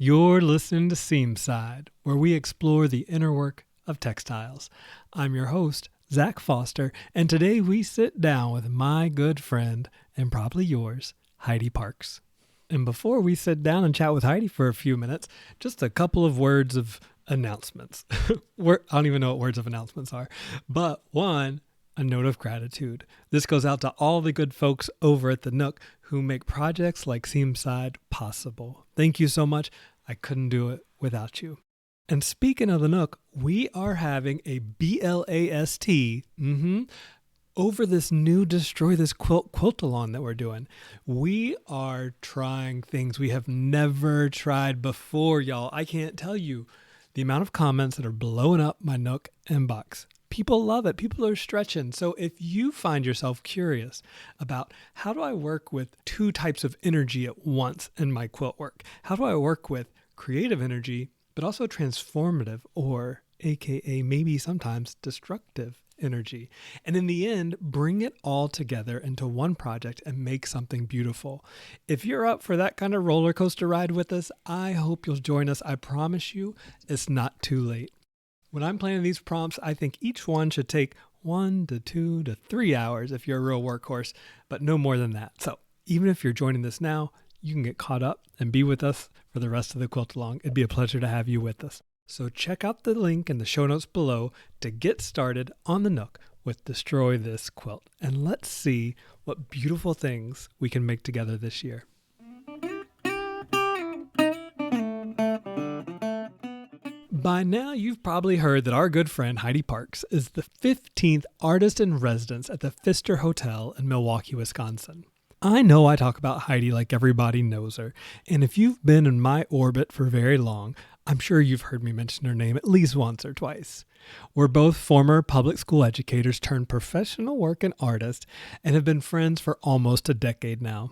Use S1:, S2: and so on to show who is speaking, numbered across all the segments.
S1: You're listening to Seamside, where we explore the inner work of textiles. I'm your host, Zach Foster, and today we sit down with my good friend, and probably yours, Heidi Parkes. And before we sit down and chat with Heidi for a few minutes, just a couple of words of announcements. I don't even know what words of announcements are, but one, a note of gratitude. This goes out to all the good folks over at the Nook who make projects like Seamside possible. Thank you so much. I couldn't do it without you. And speaking of the Nook, we are having a BLAST over this new Destroy This Quilt-a-thon that we're doing. We are trying things we have never tried before, y'all. I can't tell you the amount of comments that are blowing up my Nook inbox. People love it. People are stretching. So if you find yourself curious about how do I work with two types of energy at once in my quilt work? How do I work with creative energy, but also transformative or AKA maybe sometimes destructive energy? And in the end, bring it all together into one project and make something beautiful. If you're up for that kind of roller coaster ride with us, I hope you'll join us. I promise you, it's not too late. When I'm planning these prompts, I think each one should take 1 to 2 to 3 hours if you're a real workhorse, but no more than that. So even if you're joining this now, you can get caught up and be with us for the rest of the quilt-along. It'd be a pleasure to have you with us. So check out the link in the show notes below to get started on the Nook with Destroy This Quilt. And let's see what beautiful things we can make together this year. By now, you've probably heard that our good friend Heidi Parkes is the 15th artist in residence at the Pfister Hotel in Milwaukee, Wisconsin. I know I talk about Heidi like everybody knows her, and if you've been in my orbit for very long, I'm sure you've heard me mention her name at least once or twice. We're both former public school educators turned professional working artists and have been friends for almost a decade now.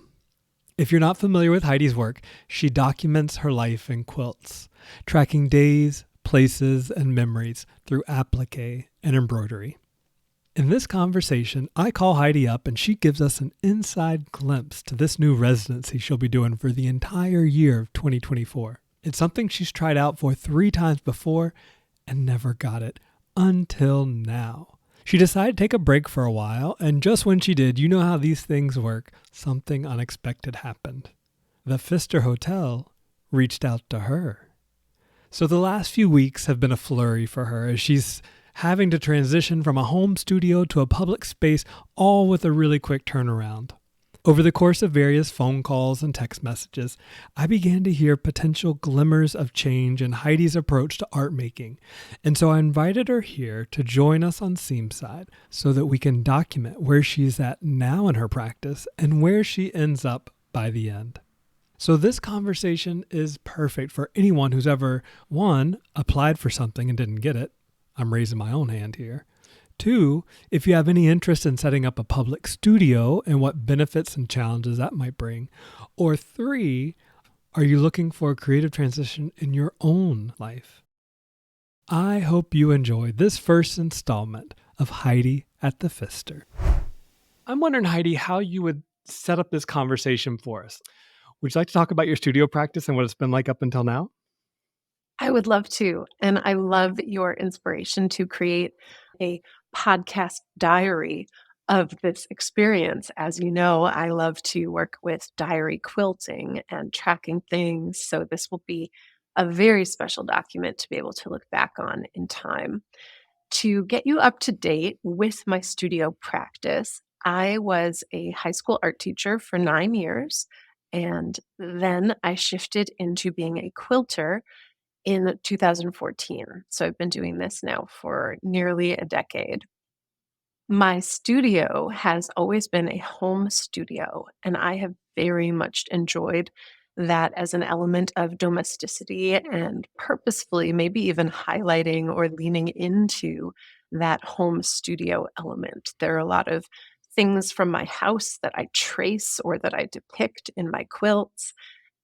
S1: If you're not familiar with Heidi's work, she documents her life in quilts, tracking days, places, and memories through applique and embroidery. In this conversation, I call Heidi up and she gives us an inside glimpse to this new residency she'll be doing for the entire year of 2024. It's something she's tried out for 3 times before and never got it until now. She decided to take a break for a while, and just when she did, you know how these things work, something unexpected happened. The Pfister Hotel reached out to her. So the last few weeks have been a flurry for her as she's having to transition from a home studio to a public space, all with a really quick turnaround. Over the course of various phone calls and text messages, I began to hear potential glimmers of change in Heidi's approach to art making, and so I invited her here to join us on Seamside so that we can document where she's at now in her practice and where she ends up by the end. So this conversation is perfect for anyone who's ever, 1, applied for something and didn't get it. I'm raising my own hand here. 2, if you have any interest in setting up a public studio and what benefits and challenges that might bring. Or 3, are you looking for a creative transition in your own life? I hope you enjoyed this first installment of Heidi at the Pfister. I'm wondering, Heidi, how you would set up this conversation for us. Would you like to talk about your studio practice and what it's been like up until now?
S2: I would love to. And I love your inspiration to create a podcast diary of this experience. As you know, I love to work with diary quilting and tracking things. So this will be a very special document to be able to look back on in time. To get you up to date with my studio practice, I was a high school art teacher for 9 years. And then I shifted into being a quilter in 2014. So I've been doing this now for nearly a decade. My studio has always been a home studio, and I have very much enjoyed that as an element of domesticity and purposefully maybe even highlighting or leaning into that home studio element. There are a lot of things from my house that I trace or that I depict in my quilts,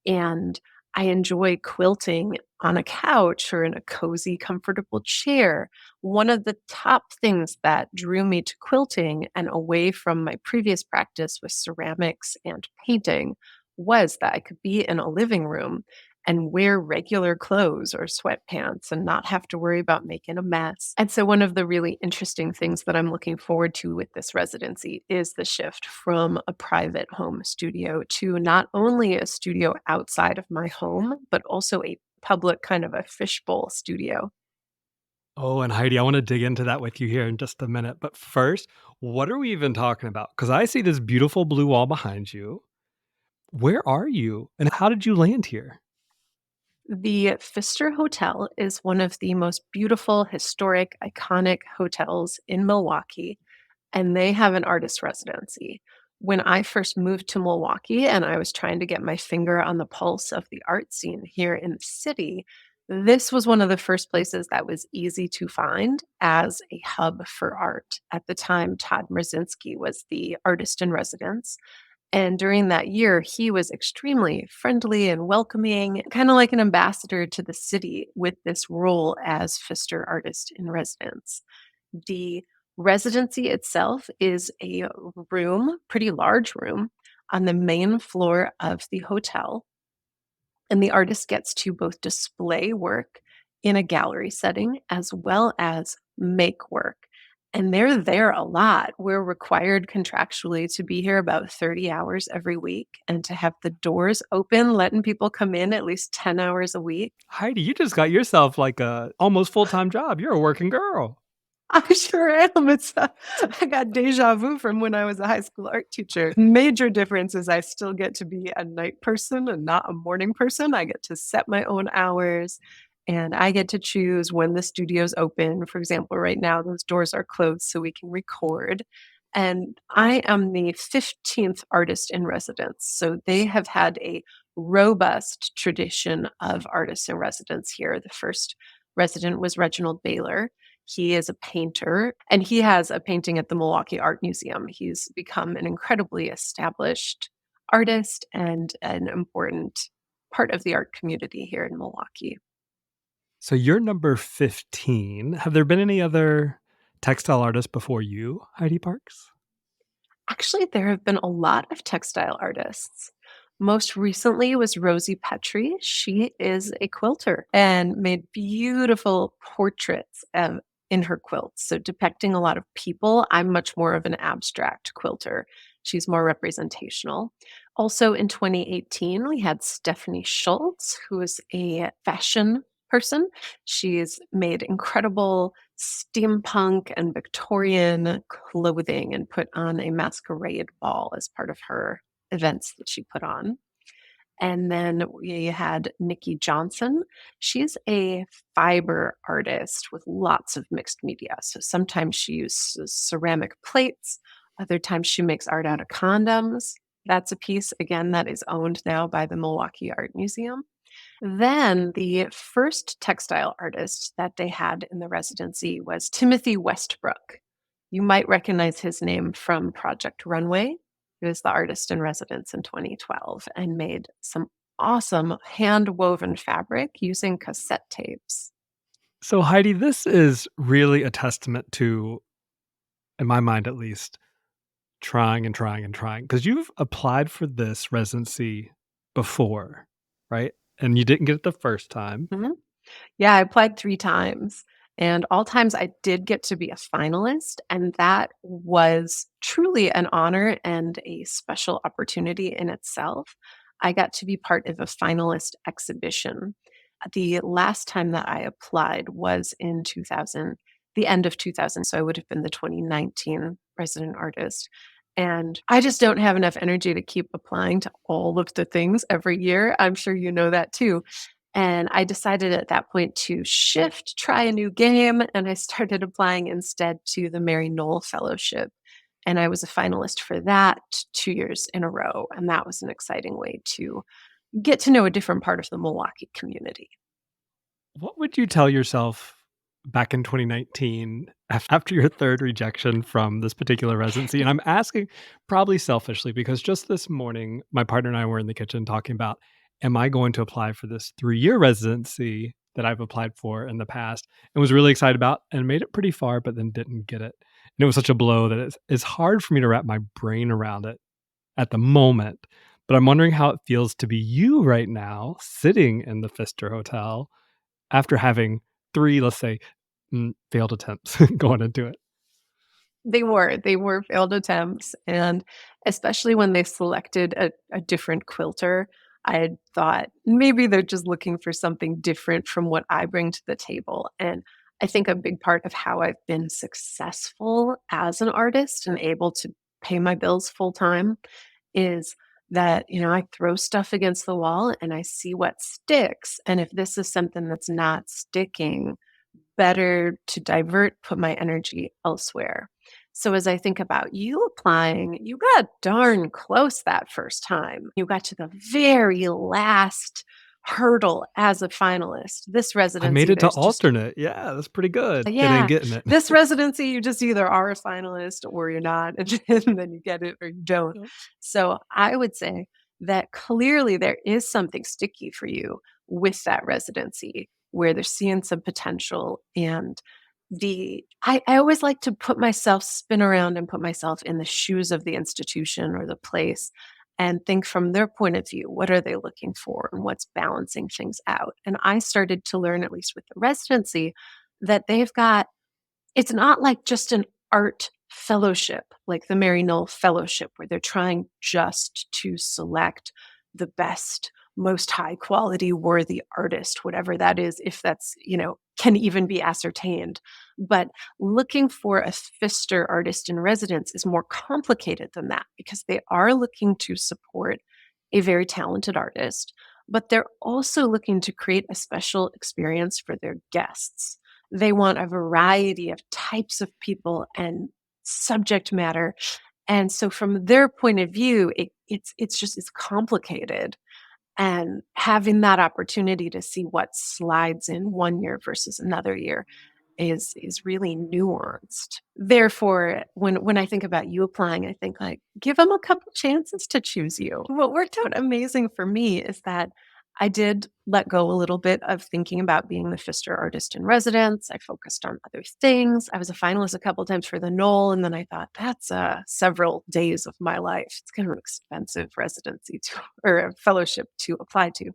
S2: and I enjoy quilting on a couch or in a cozy, comfortable chair. One of the top things that drew me to quilting and away from my previous practice with ceramics and painting was that I could be in a living room and wear regular clothes or sweatpants and not have to worry about making a mess. And so, one of the really interesting things that I'm looking forward to with this residency is the shift from a private home studio to not only a studio outside of my home, but also a public kind of a fishbowl studio.
S1: Oh, and Heidi, I want to dig into that with you here in just a minute. But first, what are we even talking about? Because I see this beautiful blue wall behind you. Where are you and how did you land here?
S2: The Pfister Hotel is one of the most beautiful, historic, iconic hotels in Milwaukee, and they have an artist residency. When I first moved to Milwaukee and I was trying to get my finger on the pulse of the art scene here in the city, this was one of the first places that was easy to find as a hub for art. At the time, Todd Mrazinski was the artist in residence. And during that year, he was extremely friendly and welcoming, kind of like an ambassador to the city with this role as Pfister Artist in Residence. The residency itself is a room, pretty large room, on the main floor of the hotel. And the artist gets to both display work in a gallery setting as well as make work. And they're there a lot. We're required contractually to be here about 30 hours every week and to have the doors open, letting people come in at least 10 hours a week.
S1: Heidi, you just got yourself like a almost full-time job. You're a working girl.
S2: I sure am. I got deja vu from when I was a high school art teacher. Major difference is I still get to be a night person and not a morning person. I get to set my own hours and I get to choose when the studio's open. For example, right now those doors are closed so we can record. And I am the 15th artist in residence. So they have had a robust tradition of artists in residence here. The first resident was Reginald Baylor. He is a painter, and he has a painting at the Milwaukee Art Museum. He's become an incredibly established artist and an important part of the art community here in Milwaukee.
S1: So you're number 15. Have there been any other textile artists before you, Heidi Parkes?
S2: Actually, there have been a lot of textile artists. Most recently was Rosie Petrie. She is a quilter and made beautiful portraits in her quilts. So, depicting a lot of people. I'm much more of an abstract quilter. She's more representational. Also in 2018, we had Stephanie Schultz, who is a fashion person. She's made incredible steampunk and Victorian clothing and put on a masquerade ball as part of her events that she put on. And then we had Nikki Johnson. She's a fiber artist with lots of mixed media. So sometimes she uses ceramic plates, other times she makes art out of condoms. That's a piece, again, that is owned now by the Milwaukee Art Museum. Then the first textile artist that they had in the residency was Timothy Westbrook. You might recognize his name from Project Runway. He was the artist in residence in 2012 and made some awesome hand woven fabric using cassette tapes.
S1: So Heidi, this is really a testament to, in my mind at least, trying and trying and trying. Because you've applied for this residency before, right? And you didn't get it the first time.
S2: Mhm. Yeah, I applied 3 times, and all times I did get to be a finalist, and that was truly an honor and a special opportunity in itself. I got to be part of a finalist exhibition. The last time that I applied was in 2000, the end of 2000, so I would have been the 2019 resident artist, and I just don't have enough energy to keep applying to all of the things every year. I'm sure you know that too. And I decided at that point to shift, try a new game, and I started applying instead to the Mary Knoll Fellowship. And I was a finalist for that 2 years in a row, and that was an exciting way to get to know a different part of the Milwaukee community.
S1: What would you tell yourself back in 2019 after your third rejection from this particular residency? And I'm asking probably selfishly because just this morning, my partner and I were in the kitchen talking about, am I going to apply for this 3-year residency that I've applied for in the past and was really excited about and made it pretty far, but then didn't get it. And it was such a blow that it's hard for me to wrap my brain around it at the moment. but I'm wondering how it feels to be you right now sitting in the Pfister Hotel after having 3, let's say, failed attempts going into it.
S2: They were failed attempts, and especially when they selected a different quilter, I had thought, "Maybe they're just looking for something different from what I bring to the table," and I think a big part of how I've been successful as an artist and able to pay my bills full time is that, I throw stuff against the wall and I see what sticks, and if this is something that's not sticking, better to divert, put my energy elsewhere. So as I think about you applying, you got darn close that first time. You got to the very last hurdle as a finalist. This
S1: I made
S2: residency,
S1: it to
S2: there's just
S1: alternate. Yeah, that's pretty good. It ain't
S2: yeah,
S1: getting it.
S2: this residency, you just either are a finalist or you're not, and then you get it or you don't.
S1: Yep.
S2: So I would say that clearly there is something sticky for you with that residency where they're seeing some potential. And I always like to spin around and put myself in the shoes of the institution or the place and think from their point of view, what are they looking for and what's balancing things out? And I started to learn, at least with the residency, that they've got it's not like just an art fellowship, like the Mary Knoll Fellowship, where they're trying just to select the best, most high quality, worthy artist, whatever that is, if that's, can even be ascertained. But looking for a Pfister artist in residence is more complicated than that because they are looking to support a very talented artist, but they're also looking to create a special experience for their guests. They want a variety of types of people and subject matter. And so from their point of view, it's complicated. And having that opportunity to see what slides in one year versus another year is really nuanced. Therefore, when I think about you applying, I think like give them a couple chances to choose you. What worked out amazing for me is that I did let go a little bit of thinking about being the Pfister artist in residence. I focused on other things. I was a finalist a couple times for the Knoll, and then I thought that's several days of my life. It's kind of an expensive residency to or a fellowship to apply to.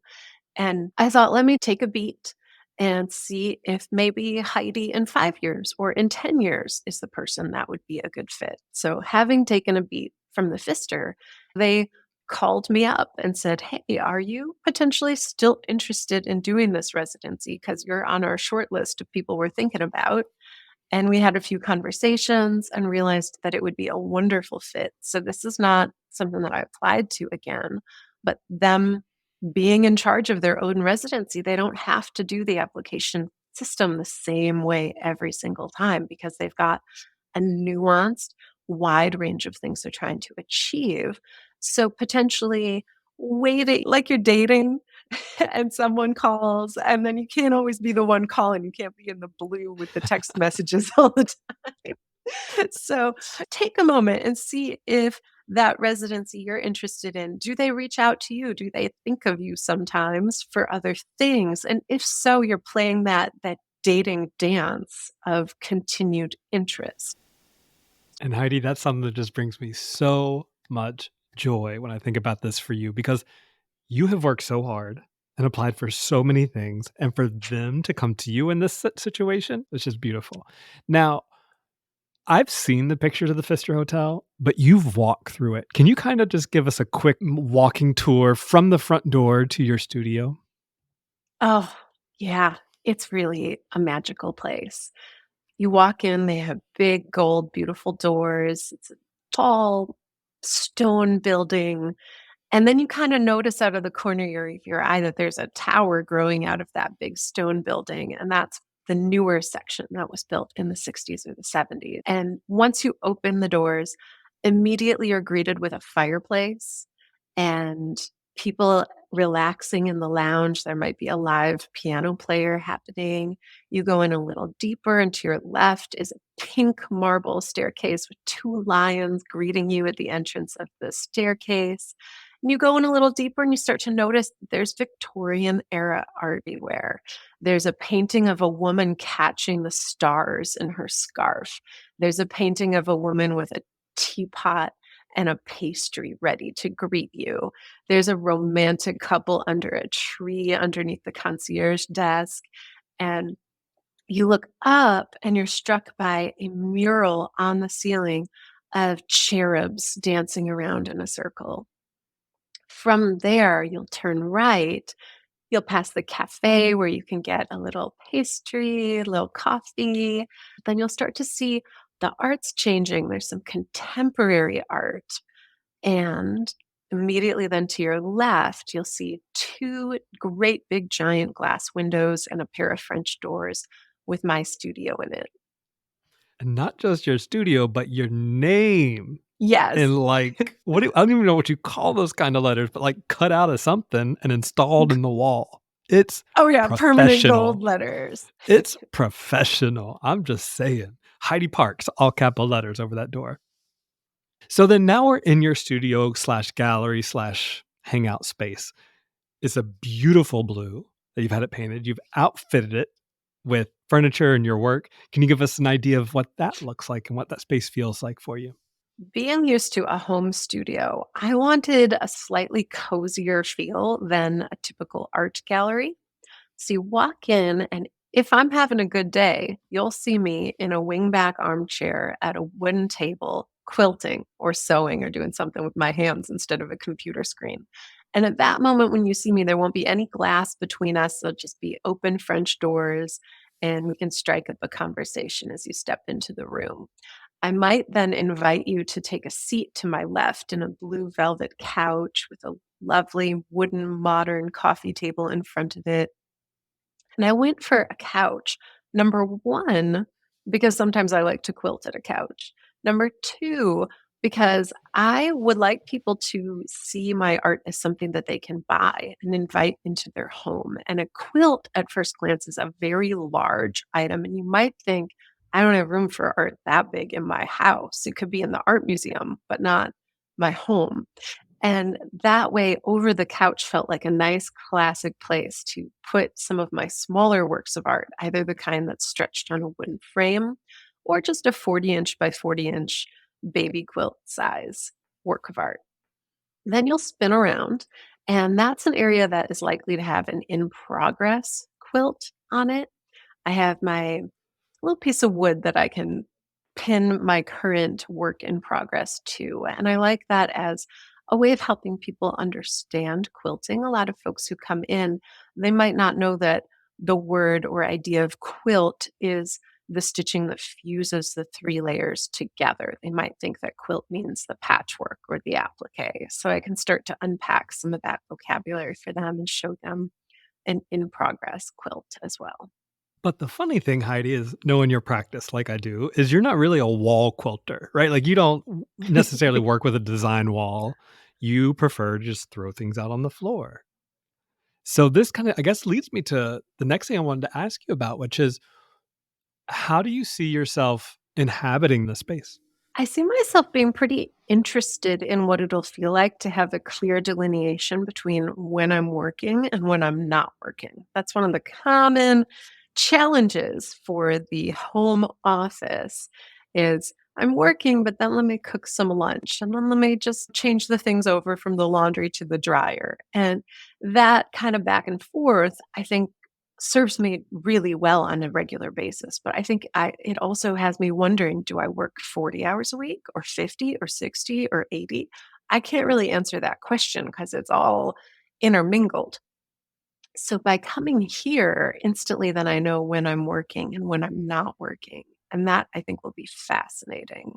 S2: And I thought, let me take a beat and see if maybe Heidi in 5 years or in 10 years is the person that would be a good fit. So, having taken a beat from the Pfister, they called me up and said, "Hey, are you potentially still interested in doing this residency? Because you're on our short list of people we're thinking about." And we had a few conversations and realized that it would be a wonderful fit. So this is not something that I applied to again, but them being in charge of their own residency, they don't have to do the application system the same way every single time because they've got a nuanced, wide range of things they're trying to achieve. So potentially waiting, like you're dating and someone calls, and then you can't always be the one calling. You can't be in the blue with the text messages all the time. So take a moment and see if that residency you're interested in, do they reach out to you? Do they think of you sometimes for other things? And if so, you're playing that dating dance of continued interest.
S1: And Heidi, that's something that just brings me so much joy when I think about this for you because you have worked so hard and applied for so many things. And for them to come to you in this situation, it's just beautiful. Now, I've seen the pictures of the Pfister Hotel, but you've walked through it. Can you kind of just give us a quick walking tour from the front door to your studio?
S2: Oh, yeah, it's really a magical place. You walk in, they have big gold, beautiful doors. It's a tall stone building. And then you kind of notice out of the corner of your eye that there's a tower growing out of that big stone building. And that's the newer section that was built in the 60s or the 70s. And once you open the doors, immediately you're greeted with a fireplace and people relaxing in the lounge. There might be a live piano player happening. You go in a little deeper, and to your left is a pink marble staircase with two lions greeting you at the entrance of the staircase. And you go in a little deeper and you start to notice there's Victorian era art everywhere. There's a painting of a woman catching the stars in her scarf. There's a painting of a woman with a teapot and a pastry ready to greet you. There's a romantic couple under a tree underneath the concierge desk, and you look up and you're struck by a mural on the ceiling of cherubs dancing around in a circle. From there, you'll turn right. You'll pass the cafe where you can get a little pastry, a little coffee. Then you'll start to see the art's changing. There's some contemporary art. And immediately then to your left, you'll see two great big giant glass windows and a pair of French doors with my studio in it.
S1: And not just your studio, but your name.
S2: Yes.
S1: And like, I don't even know what you call those kind of letters, but like cut out of something and installed in the wall. It's
S2: Oh, yeah, permanent gold
S1: professional.
S2: letters.
S1: It's professional. I'm just saying. Heidi Parkes, all capital letters over that door. So then now we're in your studio slash gallery slash hangout space. It's a beautiful blue that you've had it painted. You've outfitted it with furniture and your work. Can you give us an idea of what that looks like and what that space feels like for you?
S2: Being used to a home studio, I wanted a slightly cozier feel than a typical art gallery. So you walk in, and if I'm having a good day, you'll see me in a wingback armchair at a wooden table, quilting or sewing or doing something with my hands instead of a computer screen. And at that moment, when you see me, there won't be any glass between us. There'll just be open French doors, and we can strike up a conversation as you step into the room. I might then invite you to take a seat to my left in a blue velvet couch with a lovely wooden modern coffee table in front of it. And I went for a couch. Number 1, because sometimes I like to quilt at a couch. Number 2, because I would like people to see my art as something that they can buy and invite into their home. And a quilt at first glance is a very large item. And you might think, I don't have room for art that big in my house. It could be in the art museum, but not my home. And that way, over the couch felt like a nice classic place to put some of my smaller works of art, either the kind that's stretched on a wooden frame or just a 40-inch by 40-inch baby quilt size work of art. Then you'll spin around, and that's an area that is likely to have an in progress quilt on it. I have my little piece of wood that I can pin my current work in progress to. And I like that as a way of helping people understand quilting. A lot of folks who come in, they might not know that the word or idea of quilt is the stitching that fuses the 3 layers together. They might think that quilt means the patchwork or the applique. So I can start to unpack some of that vocabulary for them and show them an in progress quilt as well.
S1: But the funny thing, Heidi, is knowing your practice like I do, is you're not really a wall quilter, right? Like you don't necessarily work with a design wall. You prefer to just throw things out on the floor. So this kind of, I guess, leads me to the next thing I wanted to ask you about, which is how do you see yourself inhabiting the space?
S2: I see myself being pretty interested in what it'll feel like to have a clear delineation between when I'm working and when I'm not working. That's one of the common challenges for the home office is I'm working, but then let me cook some lunch and then let me just change the things over from the laundry to the dryer. And that kind of back and forth, I think serves me really well on a regular basis, but I think it also has me wondering, do I work 40 hours a week or 50 or 60 or 80? I can't really answer that question because it's all intermingled. So by coming here instantly, then I know when I'm working and when I'm not working. And that I think will be fascinating.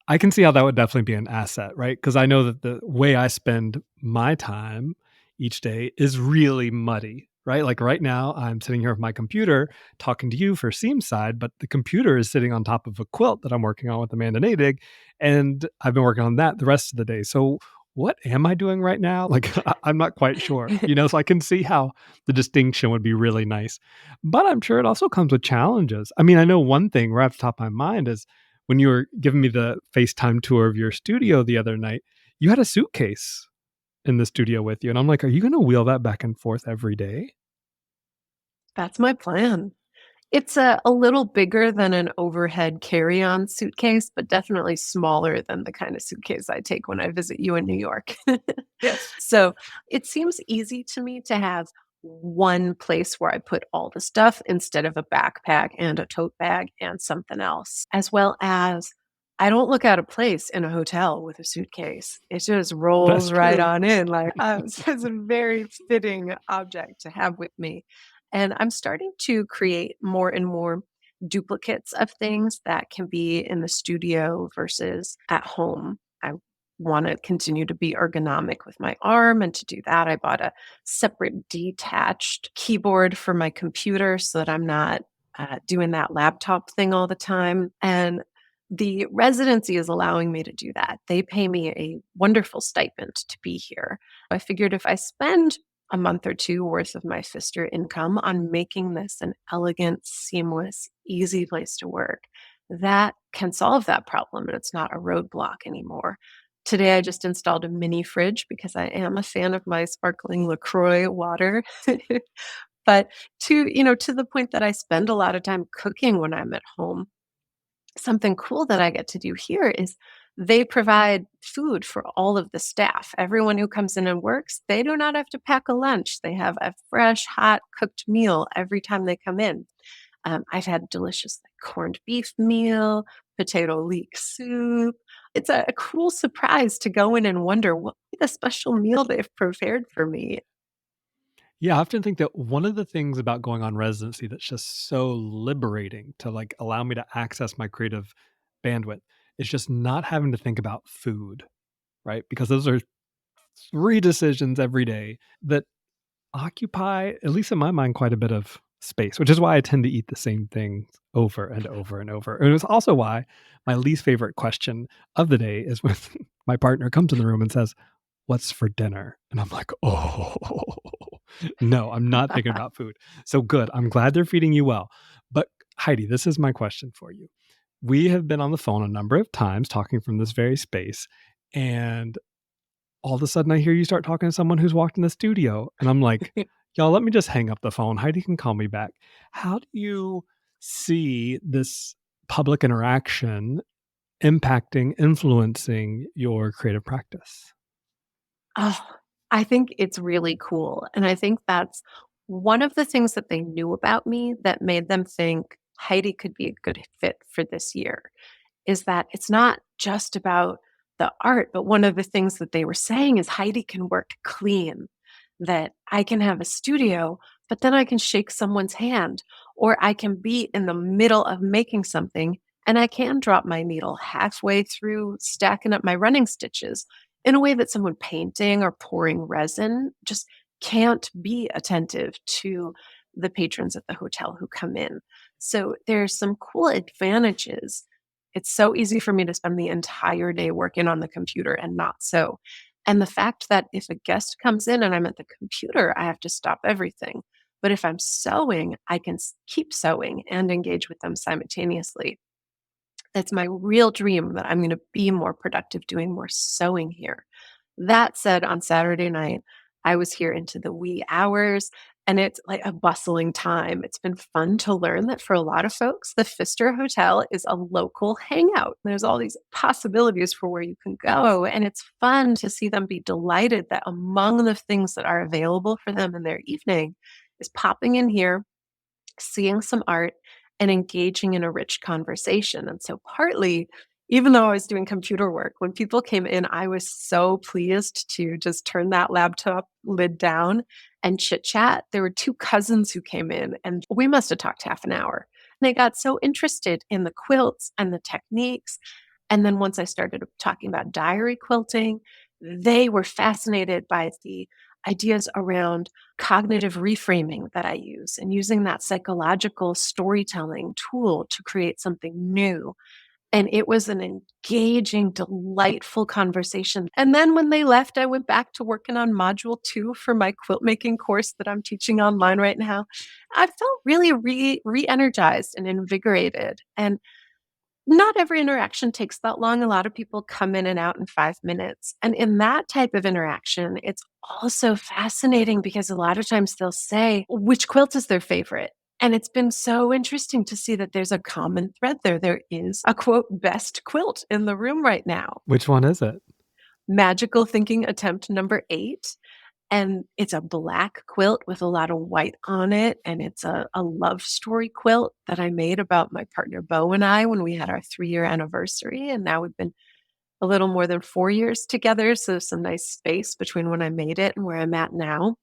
S1: I can see how that would definitely be an asset, right? Because I know that the way I spend my time each day is really muddy, right? Like right now, I'm sitting here with my computer talking to you for Seam Side, but the computer is sitting on top of a quilt that I'm working on with Amanda Nadig, and I've been working on that the rest of the day. So what am I doing right now? Like I'm not quite sure, so I can see how the distinction would be really nice. But I'm sure it also comes with challenges. I mean, I know one thing right off the top of my mind is when you were giving me the FaceTime tour of your studio the other night, you had a suitcase in the studio with you. And I'm like, are you going to wheel that back and forth every day?
S2: That's my plan. It's a little bigger than an overhead carry-on suitcase, but definitely smaller than the kind of suitcase I take when I visit you in New York.
S1: Yes.
S2: So, it seems easy to me to have one place where I put all the stuff instead of a backpack and a tote bag and something else, as well as I don't look out of place in a hotel with a suitcase. It just
S1: That's
S2: rolls right
S1: true.
S2: on in like, so it's a very fitting object to have with me. And I'm starting to create more and more duplicates of things that can be in the studio versus at home. I want to continue to be ergonomic with my arm. And to do that, I bought a separate detached keyboard for my computer so that I'm not doing that laptop thing all the time. And the residency is allowing me to do that. They pay me a wonderful stipend to be here. I figured if I spend a month or two worth of my Pfister income on making this an elegant, seamless, easy place to work, that can solve that problem and it's not a roadblock anymore. Today, I just installed a mini fridge because I am a fan of my sparkling LaCroix water. But to the point that I spend a lot of time cooking when I'm at home. Something cool that I get to do here is they provide food for all of the staff. Everyone who comes in and works, they do not have to pack a lunch. They have a fresh, hot, cooked meal every time they come in. I've had delicious like, corned beef meal, potato leek soup. It's a cool surprise to go in and wonder what the special meal they've prepared for me.
S1: Yeah, I often think that one of the things about going on residency that's just so liberating to like allow me to access my creative bandwidth is just not having to think about food, right? Because those are three decisions every day that occupy, at least in my mind, quite a bit of space, which is why I tend to eat the same things over and over and over. And it was also why my least favorite question of the day is when my partner comes in the room and says, "What's for dinner?" And I'm like, "Oh, no, I'm not thinking about food." So good. I'm glad they're feeding you well. But Heidi, this is my question for you. We have been on the phone a number of times talking from this very space, and all of a sudden I hear you start talking to someone who's walked in the studio. And I'm like, y'all, let me just hang up the phone. Heidi can call me back. How do you see this public interaction impacting, influencing your creative practice?
S2: Oh, I think it's really cool, and I think that's one of the things that they knew about me that made them think Heidi could be a good fit for this year, is that it's not just about the art, but one of the things that they were saying is Heidi can work clean, that I can have a studio, but then I can shake someone's hand, or I can be in the middle of making something and I can drop my needle halfway through stacking up my running stitches in a way that someone painting or pouring resin just can't be attentive to the patrons at the hotel who come in. So there's some cool advantages. It's so easy for me to spend the entire day working on the computer and not sew. And the fact that if a guest comes in and I'm at the computer, I have to stop everything. But if I'm sewing, I can keep sewing and engage with them simultaneously. That's my real dream that I'm going to be more productive doing more sewing here. That said, on Saturday night, I was here into the wee hours and it's like a bustling time. It's been fun to learn that for a lot of folks, the Pfister Hotel is a local hangout. There's all these possibilities for where you can go. And it's fun to see them be delighted that among the things that are available for them in their evening is popping in here, seeing some art, and engaging in a rich conversation. And so, partly, even though I was doing computer work, when people came in, I was so pleased to just turn that laptop lid down and chit chat. There were two cousins who came in, and we must have talked half an hour. And they got so interested in the quilts and the techniques. And then once I started talking about diary quilting, they were fascinated by the ideas around cognitive reframing that I use and using that psychological storytelling tool to create something new. And it was an engaging, delightful conversation. And then when they left, I went back to working on module 2 for my quilt making course that I'm teaching online right now. I felt really re-energized and invigorated. And not every interaction takes that long. A lot of people come in and out in 5 minutes. And in that type of interaction, it's also fascinating because a lot of times they'll say which quilt is their favorite. And it's been so interesting to see that there's a common thread there. There is a quote, best quilt in the room right now.
S1: Which one is it?
S2: Magical Thinking Attempt number 8. And it's a black quilt with a lot of white on it. And it's a love story quilt that I made about my partner Bo and I when we had our 3-year anniversary. And now we've been a little more than 4 years together. So there's some nice space between when I made it and where I'm at now.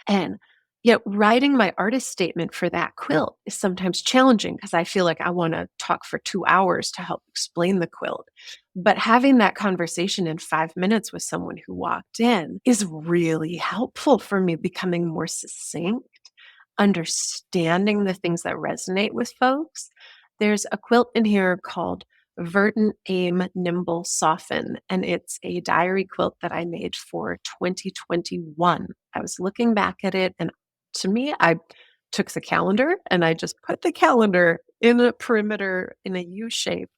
S2: And yet writing my artist statement for that quilt is sometimes challenging because I feel like I want to talk for 2 hours to help explain the quilt. But having that conversation in 5 minutes with someone who walked in is really helpful for me becoming more succinct, understanding the things that resonate with folks. There's a quilt in here called Verdant Aim Nimble Soften, and it's a diary quilt that I made for 2021. I was looking back at it, and to me, I took the calendar and I just put the calendar in a perimeter in a U shape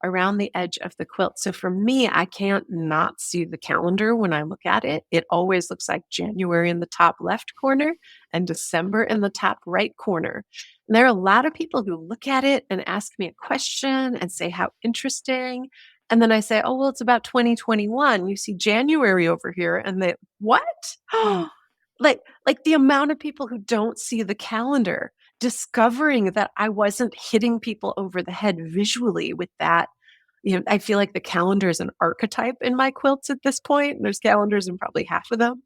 S2: around the edge of the quilt. So for me, I can't not see the calendar when I look at it. It always looks like January in the top left corner and December in the top right corner. And there are a lot of people who look at it and ask me a question and say, how interesting. And then I say, oh, well, it's about 2021. You see January over here. And they, what? Like the amount of people who don't see the calendar, discovering that I wasn't hitting people over the head visually with that. I feel like the calendar is an archetype in my quilts at this point. There's calendars in probably half of them.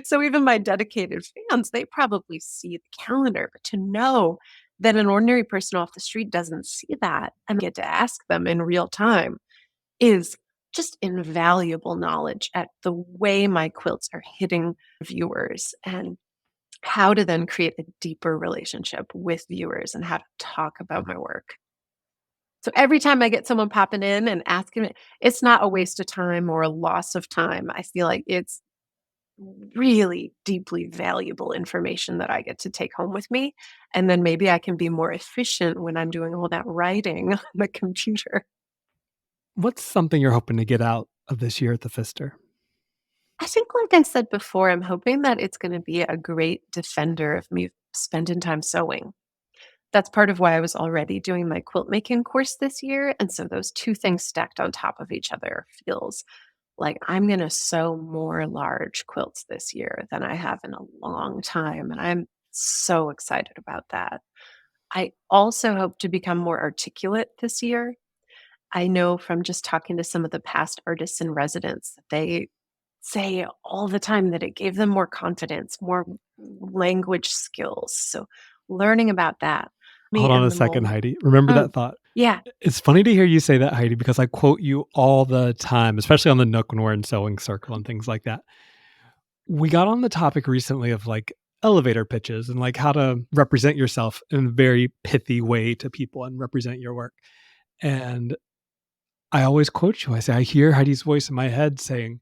S2: So even my dedicated fans, they probably see the calendar. But to know that an ordinary person off the street doesn't see that and get to ask them in real time is just invaluable knowledge at the way my quilts are hitting viewers and how to then create a deeper relationship with viewers and how to talk about my work. So every time I get someone popping in and asking me, it's not a waste of time or a loss of time. I feel like it's really deeply valuable information that I get to take home with me. And then maybe I can be more efficient when I'm doing all that writing on the computer.
S1: What's something you're hoping to get out of this year at the Pfister?
S2: I think, like I said before, I'm hoping that it's going to be a great defender of me spending time sewing. That's part of why I was already doing my quilt making course this year. And so those two things stacked on top of each other feels like I'm going to sew more large quilts this year than I have in a long time. And I'm so excited about that. I also hope to become more articulate this year. I know from just talking to some of the past artists in residence that they say all the time that it gave them more confidence, more language skills. So learning about that. Me
S1: Hold on a
S2: and the
S1: second,
S2: mold.
S1: Heidi. Remember
S2: Mm,
S1: that thought.
S2: yeah.
S1: It's funny to hear you say that, Heidi, because I quote you all the time, especially on the Nook when we're in sewing circle and things like that. We got on the topic recently of like elevator pitches and like how to represent yourself in a very pithy way to people and represent your work. And I always quote you. I say, I hear Heidi's voice in my head saying,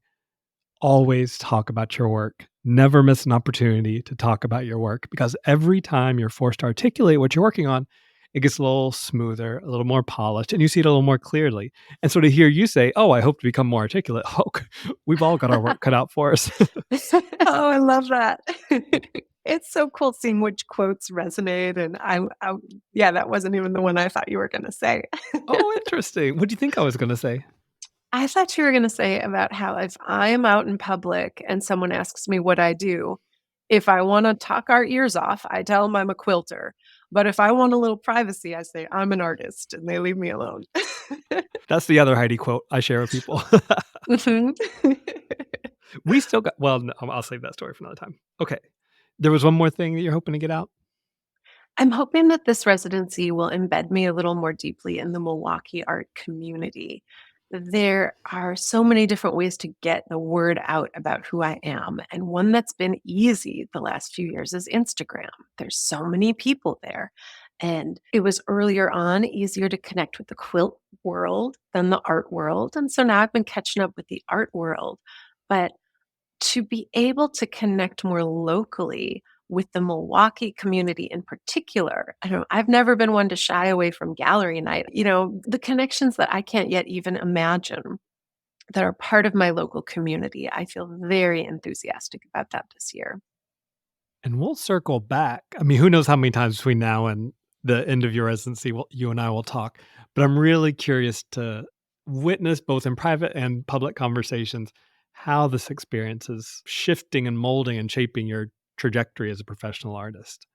S1: always talk about your work. Never miss an opportunity to talk about your work because every time you're forced to articulate what you're working on, it gets a little smoother, a little more polished, and you see it a little more clearly. And so to hear you say, "Oh, I hope to become more articulate," oh, we've all got our work cut out for us.
S2: Oh, I love that. It's so cool seeing which quotes resonate. And yeah, that wasn't even the one I thought you were going to say.
S1: Oh, interesting. What do you think I was going to say?
S2: I thought you were going to say about how if I am out in public and someone asks me what I do, if I want to talk our ears off, I tell them I'm a quilter. But if I want a little privacy, I say I'm an artist and they leave me alone.
S1: That's the other Heidi quote I share with people.
S2: Mhm.
S1: We still got, well, no, I'll save that story for another time. Okay. There was one more thing that you're hoping to get out.
S2: I'm hoping that this residency will embed me a little more deeply in the Milwaukee art community. There are so many different ways to get the word out about who I am. And one that's been easy the last few years is Instagram. There's so many people there. And it was earlier on easier to connect with the quilt world than the art world. And so now I've been catching up with the art world. But to be able to connect more locally with the Milwaukee community in particular. I've never been one to shy away from gallery night. The connections that I can't yet even imagine that are part of my local community. I feel very enthusiastic about that this year.
S1: And we'll circle back. I mean, who knows how many times between now and the end of your residency you and I will talk. But I'm really curious to witness both in private and public conversations how this experience is shifting and molding and shaping your trajectory as a professional artist.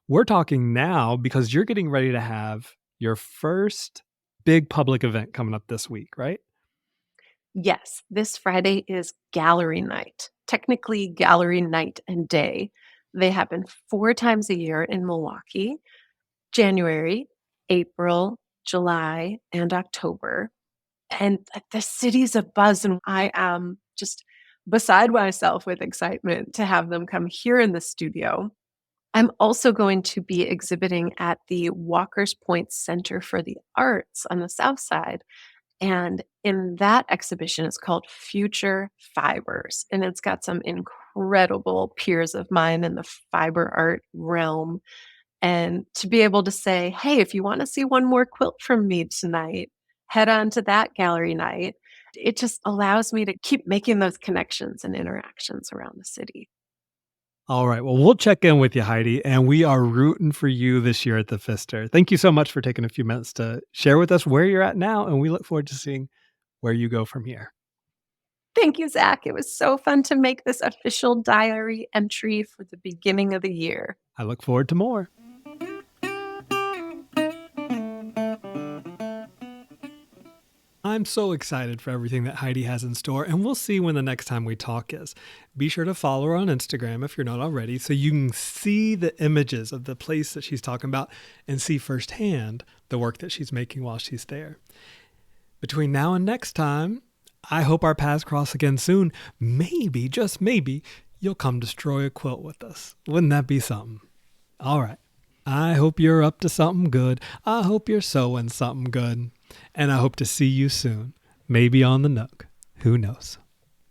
S1: We're talking now because you're getting ready to have your first big public event coming up this week, right?
S2: Yes, this Friday is gallery night, technically gallery night and day. They happen 4 times a year in Milwaukee: January, April, July, and October. And the city's abuzz, and I am just beside myself with excitement to have them come here in the studio. I'm also going to be exhibiting at the Walker's Point Center for the Arts on the South Side. And in that exhibition, it's called Future Fibers. And it's got some incredible peers of mine in the fiber art realm. And to be able to say, hey, if you want to see one more quilt from me tonight, head on to that gallery night. It just allows me to keep making those connections and interactions around the city.
S1: All right. Well, we'll check in with you, Heidi, and we are rooting for you this year at the Pfister. Thank you so much for taking a few minutes to share with us where you're at now, and we look forward to seeing where you go from here.
S2: Thank you, Zach. It was so fun to make this official diary entry for the beginning of the year.
S1: I look forward to more. I'm so excited for everything that Heidi has in store, and we'll see when the next time we talk is. Be sure to follow her on Instagram if you're not already, so you can see the images of the place that she's talking about and see firsthand the work that she's making while she's there. Between now and next time, I hope our paths cross again soon. Maybe, just maybe, you'll come destroy a quilt with us. Wouldn't that be something? All right. I hope you're up to something good. I hope you're sewing something good. And I hope to see you soon. Maybe on the Nook. Who knows?